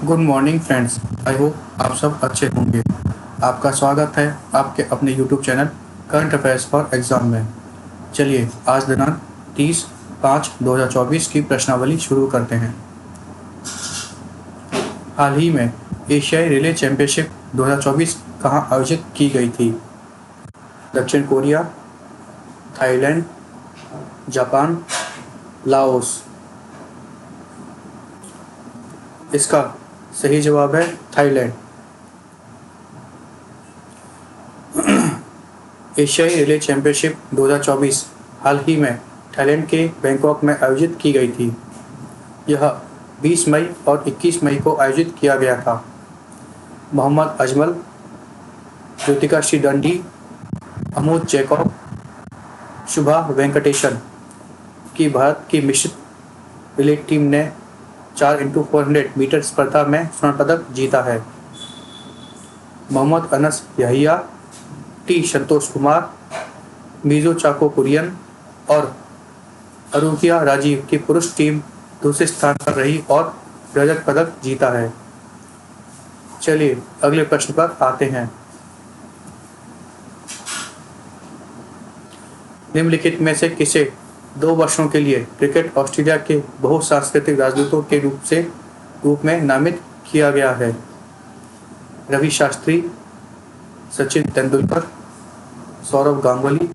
Good morning friends. I hope आप सब अच्छे होंगे। आपका स्वागत है आपके अपने YouTube channel current affairs for exam में। चलिए आज दिनांक 30/5/2024 की प्रश्नावली शुरू करते हैं। हाल ही में एशियाई रिले चैंपियनशिप 2024 कहाँ आयोजित की गई थी? दक्षिण कोरिया, थाईलैंड, जापान, लाओस। इसका सही जवाब है थाईलैंड। एशियाई रिले चैंपियनशिप 2024 हाल ही में थाईलैंड के बैंकॉक में आयोजित की गई थी। यह 20 मई और 21 मई को आयोजित किया गया था। मोहम्मद अजमल, ज्योतिका श्रीदंडी, अमोद जैकब, शुभा वेंकटेशन की भारत की मिश्रित रिले टीम ने 4x400 मीटर स्पर्धा में स्वर्ण पदक जीता है। मोहम्मद अनस यहिया, टी संतोष कुमार, मीजो चाको कुरियन और अरुकिया राजीव की पुरुष टीम दूसरे स्थान पर रही और रजत पदक जीता है। चलिए अगले प्रश्न पर आते हैं। निम्नलिखित में से किसे 2 वर्षों के लिए क्रिकेट ऑस्ट्रेलिया के बहुसांस्कृतिक राजदूतों के रूप में नामित किया गया है? रवि शास्त्री, सचिन तेंदुलकर, सौरव गांगुली,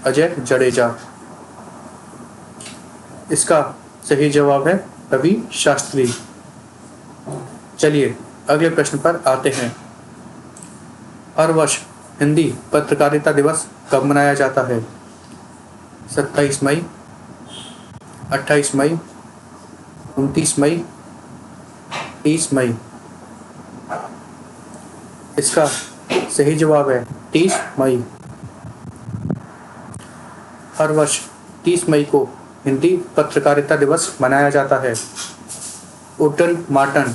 अजय जडेजा। इसका सही जवाब है रवि शास्त्री। चलिए अगले प्रश्न पर आते हैं। हर वर्ष हिंदी पत्रकारिता दिवस कब मनाया जाता है? 27 मई, 28 मई, 29 मई, 30 मई। इसका सही जवाब है 30 मई। हर वर्ष 30 मई को हिंदी पत्रकारिता दिवस मनाया जाता है। उट्टन मार्टन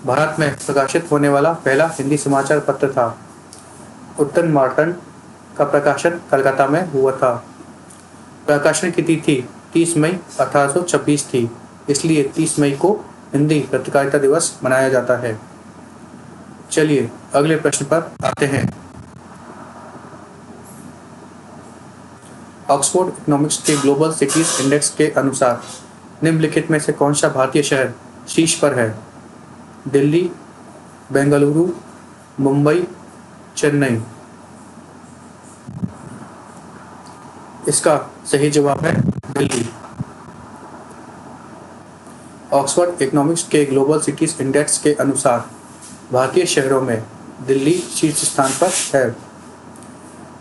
भारत में प्रकाशित होने वाला पहला हिंदी समाचार पत्र था। उट्टन मार्टन का प्रकाशन कलकत्ता में हुआ था। प्रकाशन की तिथि 30 मई 1826 थी, इसलिए 30 मई को हिंदी पत्रकारिता दिवस मनाया जाता है। चलिए अगले प्रश्न पर आते हैं। ऑक्सफोर्ड इकोनॉमिक्स के ग्लोबल सिटीज इंडेक्स के अनुसार निम्नलिखित में से कौन सा भारतीय शहर शीर्ष पर है? दिल्ली, बेंगलुरु, मुंबई, चेन्नई। इसका सही जवाब है दिल्ली। ऑक्सफोर्ड इकोनॉमिक्स के ग्लोबल सिटीज इंडेक्स के अनुसार भारतीय शहरों में दिल्ली शीर्ष स्थान पर है।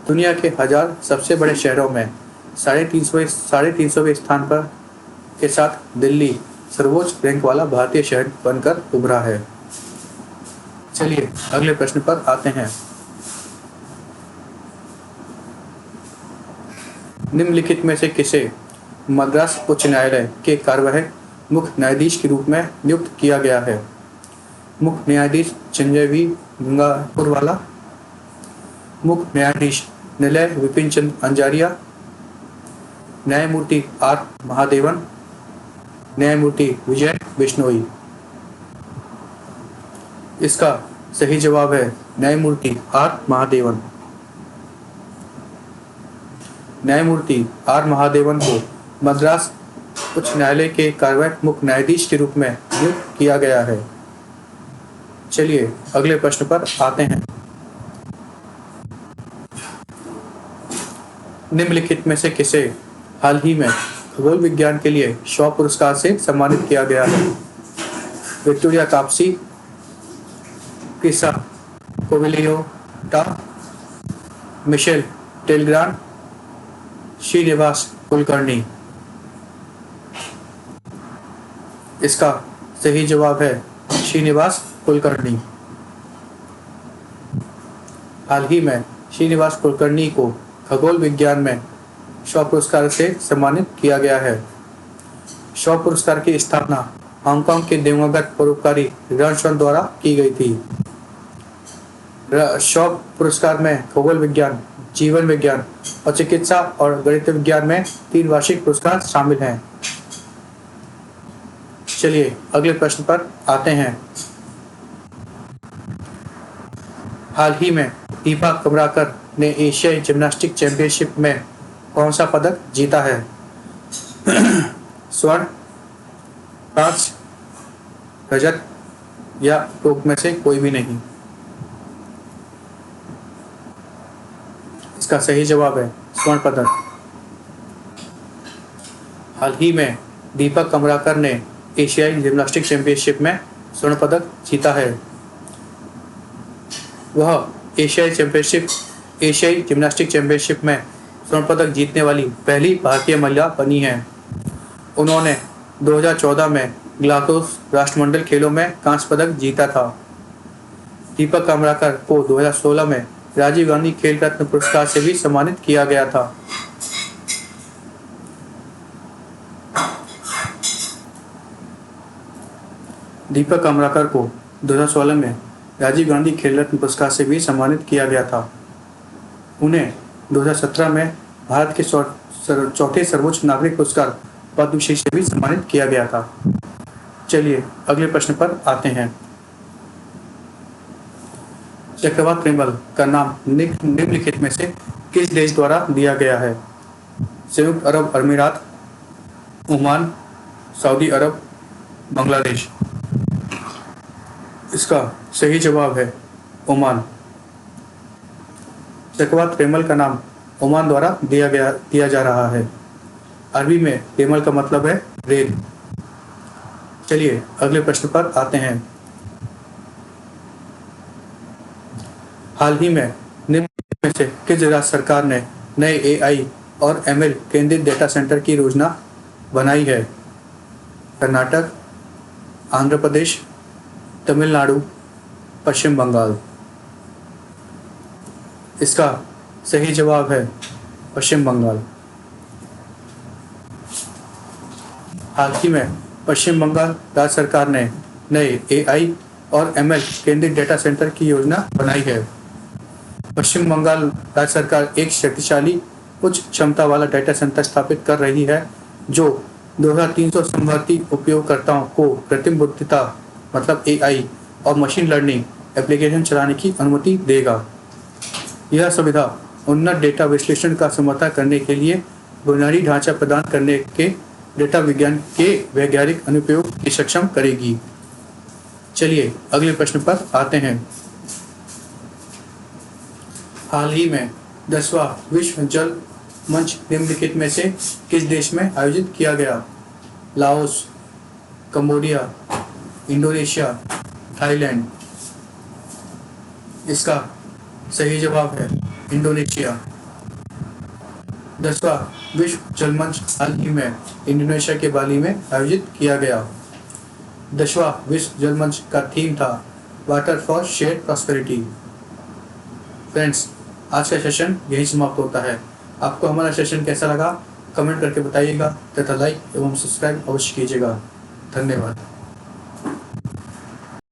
दुनिया के 1000 सबसे बड़े शहरों में 350वें स्थान पर के साथ दिल्ली सर्वोच्च रैंक वाला भारतीय शहर बनकर उभरा है। चलिए अगले प्रश्न पर आते हैं। निम्नलिखित में से किसे मद्रास उच्च न्यायालय के कार्यवाहक मुख्य न्यायाधीश के रूप में नियुक्त किया गया है? मुख्य न्यायाधीश संजय वी गंगापुरवाला, मुख्य न्यायाधीश निलय विपिन चंद्र अंजारिया, न्यायमूर्ति आर महादेवन, न्यायमूर्ति विजय बिश्नोई। इसका सही जवाब है न्यायमूर्ति आर महादेवन। न्यायमूर्ति आर महादेवन को मद्रास उच्च न्यायालय के कार्यवाहक मुख्य न्यायाधीश के रूप में नियुक्त किया गया है। चलिए अगले प्रश्न पर आते हैं। निम्नलिखित में से किसे हाल ही में खगोल विज्ञान के लिए शॉ पुरस्कार से सम्मानित किया गया है? विक्टोरिया काप्सी, Chryssa Kouveliotou, Michel Talagrand, Shrinivas Kulkarni. इसका सही जवाब है श्रीनिवास कुलकर्णी। हाल ही में श्रीनिवास कुलकर्णी को खगोल विज्ञान में शॉ पुरस्कार से सम्मानित किया गया है। शॉ पुरस्कार की स्थापना हांगकांग के दिवंगत परोपकारी रणशॉन द्वारा की गई थी। शॉ पुरस्कार में खगोल विज्ञान, जीवन विज्ञान और चिकित्सा और गणित विज्ञान में 3 वार्षिक पुरस्कार शामिल हैं। चलिए अगले प्रश्न पर आते हैं। हाल ही में दीपा कर्माकर ने एशियाई जिम्नास्टिक चैंपियनशिप में कौन सा पदक जीता है? स्वर्ण, कांस्य, रजत या उपरोक्त में से कोई भी नहीं। इसका सही जवाब है स्वर्ण पदक। हाल ही में दीपक कर्माकर ने एशियाई जिम्नास्टिक चैंपियनशिप में स्वर्ण पदक जीता है। वह एशियाई जिम्नास्टिक चैंपियनशिप में स्वर्ण पदक जीतने वाली पहली भारतीय महिला बनी है। उन्होंने 2014 में ग्लासगो राष्ट्रमंडल खेलों में कांस्य पदक जीता था। दीपक कर्माकर को 2016 में राजीव गांधी खेल रत्न पुरस्कार से भी सम्मानित किया गया था। दीपक कर्माकर को 2016 में राजीव गांधी खेल रत्न पुरस्कार से भी सम्मानित किया गया था। उन्हें 2017 में भारत के चौथे सर्वोच्च नागरिक पुरस्कार पद्म श्री से भी सम्मानित किया गया था। चलिए अगले प्रश्न पर आते हैं। चक्रवात प्रेमल का नाम निम्नलिखित में से किस देश द्वारा दिया गया है? संयुक्त अरब अमीरात, ओमान, सऊदी अरब, बांग्लादेश। इसका सही जवाब है ओमान। चक्रवात प्रेमल का नाम ओमान द्वारा दिया जा रहा है। अरबी में प्रेमल का मतलब है रेत। चलिए अगले प्रश्न पर आते हैं। हाल ही में निम्न में से किस राज्य सरकार ने नए AI और ML केंद्रित डेटा सेंटर की योजना बनाई है? कर्नाटक, आंध्र प्रदेश, तमिलनाडु, पश्चिम बंगाल। इसका सही जवाब है पश्चिम बंगाल। हाल ही में पश्चिम बंगाल राज्य सरकार ने नए AI और ML केंद्रित डेटा सेंटर की योजना बनाई है। पश्चिम बंगाल राज्य सरकार एक शक्तिशाली उच्च क्षमता वाला डेटा सेंटर स्थापित कर रही है जो 2300 समवर्ती उपयोगकर्ताओं को कृत्रिम बुद्धिमत्ता मतलब AI और मशीन लर्निंग एप्लीकेशन चलाने की अनुमति देगा। यह सुविधा उन्नत डेटा विश्लेषण का समर्थन करने के लिए बुनियादी ढांचा प्रदान करने के डेटा विज्ञान के वैज्ञानिक अनुप्रयोग की सक्षम करेगी। चलिए अगले प्रश्न पर आते हैं। हाल ही में 10वां विश्व जल मंच निम्नलिखित में से किस देश में आयोजित किया गया? Laos, Cambodia, Indonesia, Thailand. इसका सही जवाब है इंडोनेशिया। 10वां विश्व जल मंच हाल ही में इंडोनेशिया के बाली में आयोजित किया गया। 10वां विश्व जल मंच का थीम था water for shared prosperity. Friends, आज का सेशन यही समाप्त होता है। आपको हमारा सेशन कैसा लगा कमेंट करके बताइएगा तथा लाइक एवं सब्सक्राइब अवश्य कीजिएगा। धन्यवाद।